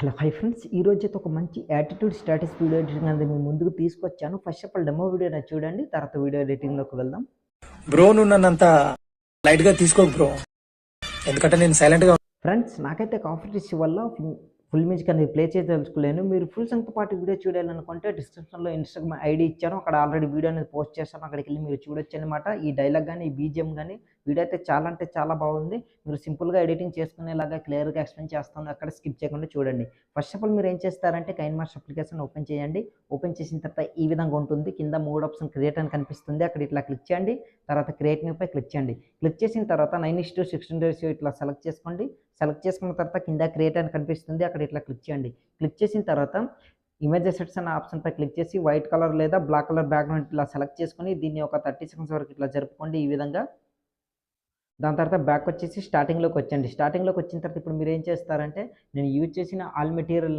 Hello hi friends, ఈరోజు అయితే ఒక మంచి యాటిట్యూడ్ స్టాటస్ వీడియో ఎడిటింగ్ అనేది మీ ముందుకు తీసుకొచ్చాను. First of all demo video చూడండి, తర్వాత వీడియో ఎడిటింగ్లోకి వెళ్దాం. బ్రో నువ్వు నన్నంత లైట్ గా తీసుకోకు బ్రో, ఎందుకంటే నేను సైలెంట్ గా. ఫ్రెండ్స్, నాకైతే కాన్ఫిడెన్స్ వల్ల ఫుల్ మ్యూజిక్ అనేది ప్లే చేయదలుచుకోలేను. మీరు ఫుల్ సాంగ్తో పాటు వీడియో చూడాలనుకుంటే డిస్క్రిప్షన్లో ఇన్స్టాగ్రామ్ ఐడి ఇచ్చాను, అక్కడ ఆల్రెడీ వీడియో అనేది పోస్ట్ చేస్తాను, అక్కడికి వెళ్ళి మీరు చూడొచ్చు అనమాట. ఈ డైలాగ్ కానీ ఈ బీజిఎం కానీ వీడియో అయితే చాలా అంటే చాలా బాగుంది. మీరు సింపుల్గా ఎడిటింగ్ చేసుకునేలాగా క్లియర్గా ఎక్స్ప్లెయిన్ చేస్తాను, అక్కడ స్కిప్ చేయకుండా చూడండి. ఫస్ట్ ఆఫ్ ఆల్ మీరు ఏం చేస్తారంటే కైన్మాస్టర్ అప్లికేషన్ ఓపెన్ చేయండి. ఓపెన్ చేసిన తర్వాత ఈ విధంగా ఉంటుంది. కింద 3 ఆప్షన్ క్రియేట్ అని కనిపిస్తుంది, అక్కడ ఇట్లా క్లిక్ చేయండి. తర్వాత క్రియేట్ న్యూ పై క్లిక్ చేయండి. క్లిక్ చేసిన తర్వాత 9:16 రేషియో ఇట్లా సెలెక్ట్ చేసుకోండి. సెలెక్ట్ చేసుకున్న తర్వాత కింద క్రియేట్ అని కనిపిస్తుంది, అక్కడ ఇట్లా క్లిక్ చేయండి. క్లిక్ చేసిన తర్వాత ఇమేజ్ అసెట్స్ అనే ఆప్షన్పై క్లిక్ చేసి వైట్ కలర్ లేదా బ్లాక్ కలర్ బ్యాక్గ్రౌండ్ ఇట్లా సెలెక్ట్ చేసుకొని దీన్ని ఒక 30 సెకండ్స్ వరకు ఇట్లా జరుపుకోండి ఈ విధంగా. దాని తర్వాత బ్యాక్ వచ్చేసి స్టార్టింగ్లోకి వచ్చండి. స్టార్టింగ్లోకి వచ్చిన తర్వాత ఇప్పుడు మీరు ఏం చేస్తారంటే నేను యూజ్ చేసిన ఆల్ మెటీరియల్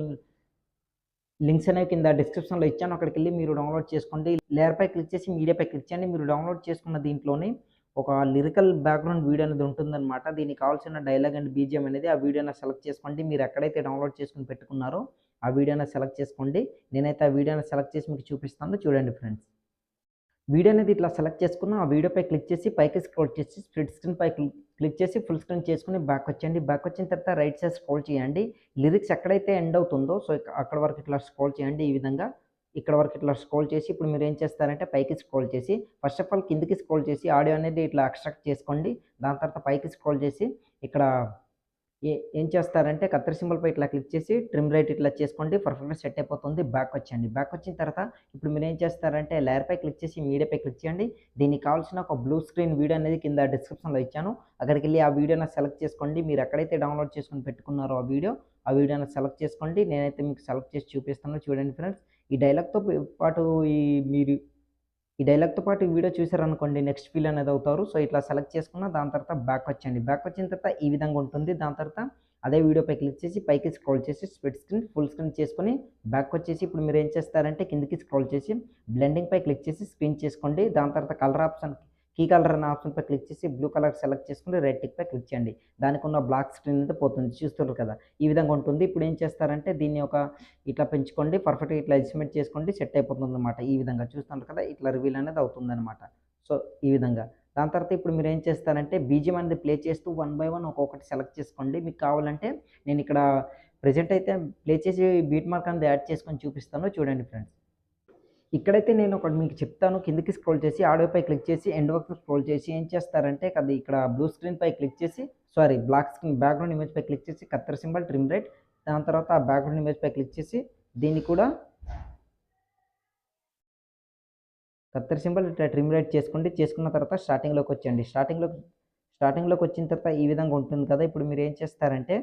లింక్స్ అనేవి కింద డిస్క్రిప్షన్లో ఇచ్చాను, అక్కడికి వెళ్ళి మీరు డౌన్లోడ్ చేసుకోండి. లేయర్పై క్లిక్ చేసి మీడియాపై క్లిక్ చేయండి. మీరు డౌన్లోడ్ చేసుకున్న దీంట్లోని ఒక లిరికల్ బ్యాక్గ్రౌండ్ వీడియో అనేది ఉంటుందన్నమాట. దీనికి కావాల్సిన డైలాగ్ అండ్ బీజిఎం అనేది ఆ వీడియోని సెలెక్ట్ చేసుకోండి. మీరు ఎక్కడైతే డౌన్లోడ్ చేసుకుని పెట్టుకున్నారో ఆ వీడియోని సెలెక్ట్ చేసుకోండి. నేనైతే ఆ వీడియోని సెలెక్ట్ చేసి మీకు చూపిస్తాను, చూడండి ఫ్రెండ్స్. వీడియో అనేది ఇట్లా సెలెక్ట్ చేసుకున్న ఆ వీడియోపై క్లిక్ చేసి పైకి స్క్రోల్ చేసి స్ప్లిట్ స్క్రీన్ పై క్లిక్ చేసి ఫుల్ స్క్రీన్ చేసుకుని బ్యాక్ వచ్చేయండి. బ్యాక్ వచ్చిన తర్వాత రైట్ సైడ్ స్క్రోల్ చేయండి. లిరిక్స్ ఎక్కడైతే ఎండ్ అవుతుందో సో అక్కడ వరకు ఇట్లా స్క్రోల్ చేయండి ఈ విధంగా. ఇక్కడ వరకు ఇట్లా స్క్రోల్ చేసి ఇప్పుడు మీరు ఏం చేస్తారంటే పైకి స్క్రోల్ చేసి ఫస్ట్ ఆఫ్ ఆల్ కిందికి స్క్రోల్ చేసి ఆడియో అనేది ఇట్లా ఎక్స్ట్రాక్ట్ చేసుకోండి. దాని తర్వాత పైకి స్క్రోల్ చేసి ఇక్కడ ఏం చేస్తారంటే కత్తెర సింబల్పై ఇట్లా క్లిక్ చేసి ట్రిమ్ రైట్ ఇట్లా చేసుకోండి, పర్ఫెక్ట్గా సెట్ అయిపోతుంది. బ్యాక్ వచ్చేయండి. బ్యాక్ వచ్చిన తర్వాత ఇప్పుడు మీరు ఏం చేస్తారంటే లేయర్పై క్లిక్ చేసి మీడియాపై క్లిక్ చేయండి. దీనికి కావాల్సిన ఒక బ్లూ స్క్రీన్ వీడియో అనేది కింద డిస్క్రిప్షన్లో ఇచ్చాను, అక్కడికి వెళ్ళి ఆ వీడియోని సెలెక్ట్ చేసుకోండి. మీరు ఎక్కడైతే డౌన్లోడ్ చేసుకుని పెట్టుకున్నారో ఆ వీడియోని సెలెక్ట్ చేసుకోండి. నేనైతే మీకు సెలెక్ట్ చేసి చూపిస్తాను, చూడండి ఫ్రెండ్స్. ఈ డైలాగ్తో పాటు మీరు ఈ డైలాగ్తో పాటు ఈ వీడియో చూసారనుకోండి నెక్స్ట్ ఫీల్ అనేది అవుతారు. సో ఇట్లా సెలెక్ట్ చేసుకున్న దాని తర్వాత బ్యాక్ వచ్చండి. బ్యాక్ వచ్చిన తర్వాత ఈ విధంగా ఉంటుంది. దాని తర్వాత అదే వీడియోపై క్లిక్ చేసి పైకి స్క్రోల్ చేసి స్ప్లిట్ స్క్రీన్ ఫుల్ స్క్రీన్ చేసుకొని బ్యాక్ వచ్చేసి ఇప్పుడు మీరు ఏం చేస్తారంటే కిందకి స్క్రోల్ చేసి బ్లెండింగ్ పై క్లిక్ చేసి స్పిన్ చేసుకోండి. దాని తర్వాత కలర్ ఆప్షన్ కీ కలర్ అనే ఆప్షన్పై క్లిక్ చేసి బ్లూ కలర్ సెలెక్ట్ చేసుకుని రెడ్ టిక్ పై క్లిక్ చేయండి. దానికి ఉన్న బ్లాక్ స్క్రీన్ అయితే పోతుంది, చూస్తున్నారు కదా ఈ విధంగా ఉంటుంది. ఇప్పుడు ఏం చేస్తారంటే దీన్ని ఒక ఇట్లా పెంచుకోండి, పర్ఫెక్ట్గా ఇట్లా ఎస్టిమేట్ చేసుకోండి, సెట్ అయిపోతుంది అనమాట. ఈ విధంగా చూస్తున్నారు కదా ఇట్లా రివీల్ అనేది అవుతుంది అనమాట. సో ఈ విధంగా దాని తర్వాత ఇప్పుడు మీరు ఏం చేస్తారంటే బీజిఎం అనేది ప్లే చేస్తూ 1 by 1 ఒక్కొక్కటి సెలెక్ట్ చేసుకోండి. మీకు కావాలంటే నేను ఇక్కడ ప్రెజెంట్ అయితే ప్లే చేసి బీట్ మార్క్ అనేది యాడ్ చేసుకొని చూపిస్తాను, చూడండి ఫ్రెండ్స్. ఇక్కడైతే నేను ఒకటి మీకు చెప్తాను, కిందకి స్క్రోల్ చేసి ఆడియోపై క్లిక్ చేసి ఎండ్ వరకు స్క్రోల్ చేసి ఏం చేస్తారంటే అది ఇక్కడ బ్లూ స్క్రీన్ పై క్లిక్ చేసి బ్లాక్ స్క్రీన్ బ్యాక్గ్రౌండ్ ఇమేజ్ పై క్లిక్ చేసి కత్తెర సింబల్ ట్రిమ్ రైట్, దాని తర్వాత ఆ బ్యాక్గ్రౌండ్ ఇమేజ్ పై క్లిక్ చేసి దీన్ని కూడా కత్తెర సింబల్ ఇట్లా ట్రిమ్ రైట్ చేసుకోండి. చేసుకున్న తర్వాత స్టార్టింగ్లోకి వచ్చండి. స్టార్టింగ్లోకి వచ్చిన తర్వాత ఈ విధంగా ఉంటుంది కదా. ఇప్పుడు మీరు ఏం చేస్తారంటే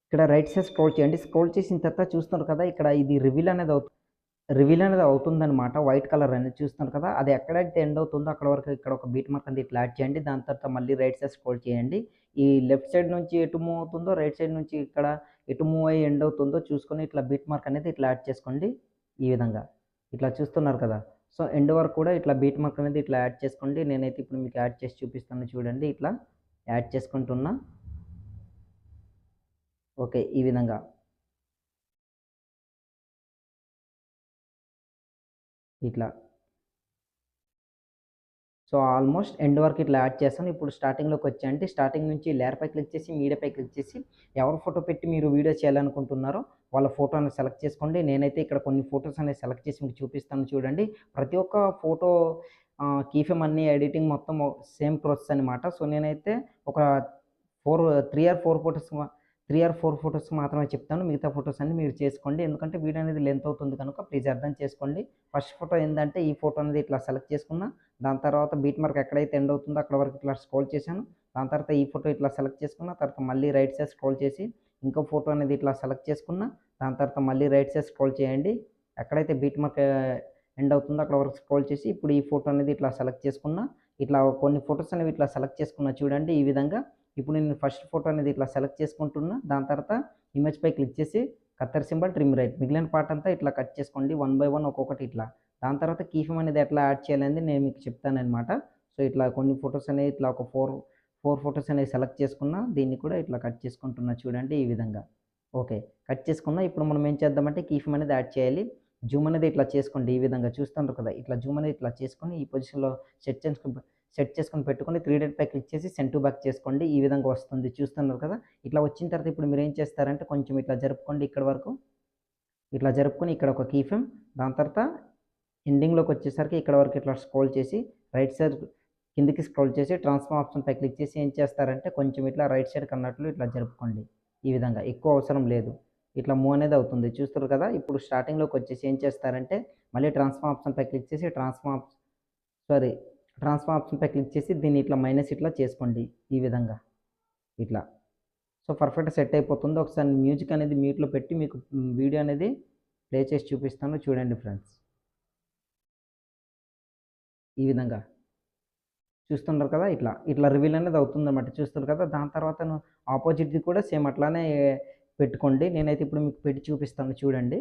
ఇక్కడ రైట్ సైడ్ స్క్రోల్ చేయండి. స్క్రోల్ చేసిన తర్వాత చూస్తున్నారు కదా ఇక్కడ ఇది రివీల్ అనేది అవుతుందన్నమాట. వైట్ కలర్ అనేది చూస్తున్నారు కదా, అది ఎక్కడైతే ఎండ్ అవుతుందో అక్కడ వరకు ఇక్కడ ఒక బీట్ మార్క్ అనేది ఇట్లా యాడ్ చేయండి. దాని తర్వాత మళ్ళీ రైట్ సైడ్ స్క్రోల్ చేయండి. ఈ లెఫ్ట్ సైడ్ నుంచి ఎటు మూవ్ అవుతుందో రైట్ సైడ్ నుంచి ఇక్కడ ఎటు మూవ్ అయ్యి ఎండ్ అవుతుందో చూసుకొని ఇట్లా బీట్ మార్క్ అనేది ఇట్లా యాడ్ చేసుకోండి ఈ విధంగా. ఇట్లా చూస్తున్నారు కదా, సో ఎండ్ వరకు కూడా ఇట్లా బీట్ మార్క్ అనేది ఇట్లా యాడ్ చేసుకోండి. నేనైతే ఇప్పుడు మీకు యాడ్ చేసి చూపిస్తాను, చూడండి. ఇట్లా యాడ్ చేసుకుంటున్నా. ఓకే, ఈ విధంగా ఇట్లా సో ఆల్మోస్ట్ ఎండ్ వరకు ఇట్లా యాడ్ చేస్తాను. ఇప్పుడు స్టార్టింగ్లోకి వచ్చేయండి. స్టార్టింగ్ నుంచి లేయర్పై క్లిక్ చేసి మీడియాపై క్లిక్ చేసి ఎవరు ఫోటో పెట్టి మీరు వీడియో చేయాలనుకుంటున్నారో వాళ్ళ ఫోటో అనేది సెలెక్ట్ చేసుకోండి. నేనైతే ఇక్కడ కొన్ని ఫొటోస్ అనేది సెలెక్ట్ చేసి మీకు చూపిస్తాను, చూడండి. ప్రతి ఒక్క ఫోటో కీఫ్రేమ్ అన్ని ఎడిటింగ్ మొత్తం సేమ్ ప్రాసెస్ అనమాట. సో నేనైతే ఒక 3 or 4 ఫొటోస్ మాత్రమే చెప్తాను, మిగతా ఫొటోస్ అన్ని మీరు చేసుకోండి. ఎందుకంటే వీడియో అనేది లెంత్ అవుతుంది కనుక ప్లీజ్ అర్థం చేసుకోండి. ఫస్ట్ ఫోటో ఏంటంటే ఈ ఫోటో అనేది ఇట్లా సెలెక్ట్ చేసుకున్నా. దాని తర్వాత బీట్ మార్క్ ఎక్కడైతే ఎండ్ అవుతుందో అక్కడ వరకు ఇట్లా స్క్రోల్ చేశాను. దాని తర్వాత ఈ ఫోటో ఇట్లా సెలెక్ట్ చేసుకున్న తర్వాత మళ్ళీ రైట్ సైడ్ స్క్రోల్ చేసి ఇంకో ఫోటో అనేది ఇట్లా సెలెక్ట్ చేసుకున్న. దాని తర్వాత మళ్ళీ రైట్ సైడ్ స్క్రోల్ చేయండి. ఎక్కడైతే బీట్ మార్క్ ఎండ్ అవుతుందో అక్కడ వరకు స్క్రోల్ చేసి ఇప్పుడు ఈ ఫోటో అనేది ఇట్లా సెలెక్ట్ చేసుకున్న. ఇట్లా కొన్ని ఫొటోస్ అనేవి ఇట్లా సెలెక్ట్ చేసుకున్నా, చూడండి ఈ విధంగా. ఇప్పుడు నేను ఫస్ట్ ఫోటో అనేది ఇట్లా సెలెక్ట్ చేసుకుంటున్నా. దాని తర్వాత ఇమేజ్ పై క్లిక్ చేసి కత్తెర సింబల్ ట్రిమ్ రైట్, మిగిలిన పార్ట్ అంతా ఇట్లా కట్ చేసుకోండి 1 by 1 ఒక్కొక్కటి ఇట్లా. దాని తర్వాత కీఫ్రేమ్ అనేది ఎట్లా యాడ్ చేయాలనేది నేను మీకు చెప్తానమాట. సో ఇట్లా కొన్ని ఫొటోస్ అనేవి ఇట్లా ఒక 4 ఫోటోస్ అనేది సెలెక్ట్ చేసుకున్నా దీన్ని కూడా ఇట్లా కట్ చేసుకుంటున్నా చూడండి ఈ విధంగా. ఓకే. కట్ చేసుకున్నా. ఇప్పుడు మనం ఏం చేద్దామంటే కీ ఫ్రేమ్ అనేది యాడ్ చేయాలి. జూమ్ అనేది ఇట్లా చేసుకోండి ఈ విధంగా చూస్తున్నారు కదా! ఇట్లా జూమ్ అనేది ఇట్లా చేసుకొని ఈ పొజిషన్‌లో సెట్ చేసుకొని పెట్టుకొని 3 డాట్ పై క్లిక్ చేసి సెండ్ టు బ్యాక్ చేసుకోండి. ఈ విధంగా వస్తుంది చూస్తున్నారు కదా! ఇట్లా వచ్చిన తర్వాత ఇప్పుడు మీరేం చేస్తారంటే కొంచెం ఇట్లా జరుపుకోండి ఇక్కడి వరకు. ఇట్లా జరుపుకొని ఇక్కడ ఒక కీ ఫ్రేమ్ దాని తర్వాత ఎండింగ్‌లోకి వచ్చేసరికి ఇక్కడ వరకు ఇట్లా స్క్రోల్ చేసి రైట్ సైడ్ కిందకి స్క్రోల్ చేసి ట్రాన్స్ఫార్మ్ ఆప్షన్‌పై క్లిక్ చేసి ఏం చేస్తారంటే కొంచెం ఇట్లా రైట్ సైడ్‌కి అన్నట్లు ఇట్లా జరుపుకోండి. ఈ విధంగా ఎక్కువ అవసరం లేదు. ఇట్లా మూవ్ అనేది అవుతుంది. చూస్తుర్రు కదా! ఇప్పుడు స్టార్టింగ్‌లోకి వచ్చేసి ఏం చేస్తారంటే మళ్ళీ ట్రాన్స్ఫార్మ్ ఆప్షన్‌పై క్లిక్ చేసి ట్రాన్స్ఫార్మ్ ఆప్షన్‌పై క్లిక్ చేసి దీన్ని ఇట్లా మైనస్ ఇట్లా చేసుకోండి. ఈ విధంగా ఇట్లా. సో, పర్ఫెక్ట్‌గా సెట్ అయిపోతుంది. ఒకసారి మ్యూజిక్ అనేది మ్యూట్‌లో పెట్టి మీకు వీడియో అనేది ప్లే చేసి చూపిస్తాను చూడండి ఫ్రెండ్స్. ఈ విధంగా. చూస్తున్నారు కదా! ఇట్లా రివీల్ అనేది అవుతుందన్నమాట. చూస్తున్నారు కదా! దాని తర్వాతను ఆపోజిట్‌ది కూడా సేమ్ అట్లానే పెట్టుకోండి. నేనైతే ఇప్పుడు మీకు పెట్టి చూపిస్తాను చూడండి.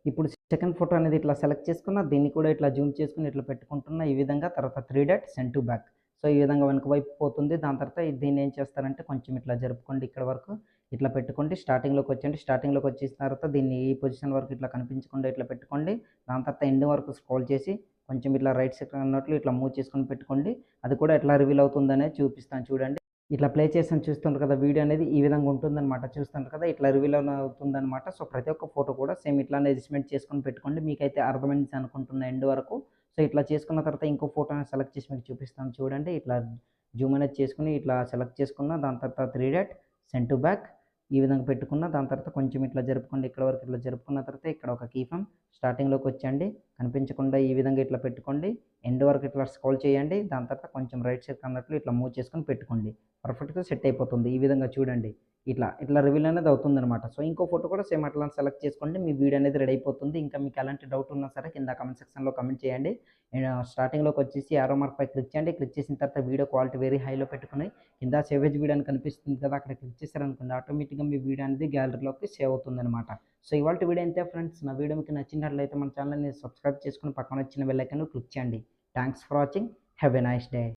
ఇప్పుడు సెకండ్ ఫోటో అనేది ఇట్లా సెలెక్ట్ చేసుకున్న దీన్ని కూడా ఇట్లా జూమ్ చేసుకొని ఇట్లా పెట్టుకుంటున్నా ఈ విధంగా. తర్వాత 3 dot send to back. So, ఈ విధంగా వెనక వైపు పోతుంది. దాని తర్వాత దీన్ని ఏం చేస్తారంటే కొంచెం ఇట్లా జరుపుకోండి ఇక్కడ వరకు. ఇట్లా పెట్టుకోండి. స్టార్టింగ్‌లోకి వచ్చేయండి. స్టార్టింగ్‌లోకి వచ్చేసిన తర్వాత దీన్ని ఈ పొజిషన్ వరకు ఇట్లా కనిపించకుండా ఇట్లా పెట్టుకోండి. దాని తర్వాత ఎండ్ వరకు స్క్రోల్ చేసి కొంచెం ఇట్లా రైట్ సైడ్ అన్నట్లు ఇట్లా మూవ్ చేసుకొని పెట్టుకోండి. అది కూడా ఎట్లా రివీల్ అవుతుందనేది చూపిస్తాను చూడండి. ఇట్లా ప్లే చేసాను చూస్తున్నారు కదా! వీడియో అనేది ఈ విధంగా ఉంటుందన్నమాట. చూస్తున్నారు కదా! ఇట్లా రివీల్ అవుతుందన్నమాట. సో, ప్రతి ఒక్క ఫోటో కూడా సేమ్ ఇట్లానే అడ్జస్ట్‌మెంట్ చేసుకొని పెట్టుకోండి. మీకైతే అర్థమైంది అనుకుంటున్నా ఎండ్ వరకు. సో, ఇట్లా చేసుకున్న తర్వాత ఇంకో ఫోటోని సెలెక్ట్ చేసి మీకు చూపిస్తాను చూడండి. ఇట్లా జూమ్ అనేది చేసుకొని ఇట్లా సెలెక్ట్ చేసుకున్న దాని తర్వాత 3 డాట్ సెండ్ టు బ్యాక్ ఈ విధంగా పెట్టుకున్న దాని తర్వాత కొంచెం ఇట్లా జరుపుకోండి. ఇక్కడ వరకు ఇట్లా జరుపుకున్న తర్వాత ఇక్కడ ఒక కీ ఫ్రేమ్ స్టార్టింగ్‌లోకి వచ్చేయండి. కనిపించకుండా ఈ విధంగా ఇట్లా పెట్టుకోండి. ఎండ్ వరకు ఇట్లా స్క్రోల్ చేయండి. దాని తర్వాత కొంచెం రైట్ సైడ్‌కి అన్నట్లు ఇట్లా మూవ్ చేసుకొని పెట్టుకోండి. పర్ఫెక్ట్‌గా సెట్ అయిపోతుంది. ఈ విధంగా చూడండి. ఇట్లా రివీల్ అనేది అవుతుందనమాట. సో, ఇంకో ఫోటో కూడా సేమ్ అట్లా సెలెక్ట్ చేసుకోండి. మీ వీడియో అనేది రెడీ అయిపోతుంది. ఇంకా మీకు ఎలాంటి డౌట్ ఉన్నా సరే కింద కామెంట్ సెక్షన్‌లో కామెంట్ చేయండి. స్టార్టింగ్‌లోకి వచ్చేసి యారో మార్క్‌పై క్లిక్ చేయండి. క్లిక్ చేసిన తర్వాత వీడియో క్వాలిటీ వెరీ హైలో పెట్టుకొని కింద సేవ్ యాజ్ వీడియో అని కనిపిస్తుంది కదా! అక్కడ క్లిక్ చేశారనుకోండి ఆటోమేటిక్‌గా మీ వీడియో అనేది గ్యాలరీలోకి సేవ్ అవుతుందనమాట. సో, ఇవాల్టి వీడియో ఇంతే ఫ్రెండ్స్. నా వీడియో మీకు నచ్చినట్లయితే మన ఛానల్‌ని సబ్స్క్రైబ్ చేసుకొని పక్కన వచ్చిన బెల్ ఐకాన్‌ని క్లిక్ చేయండి. Thanks for watching. Have a nice day.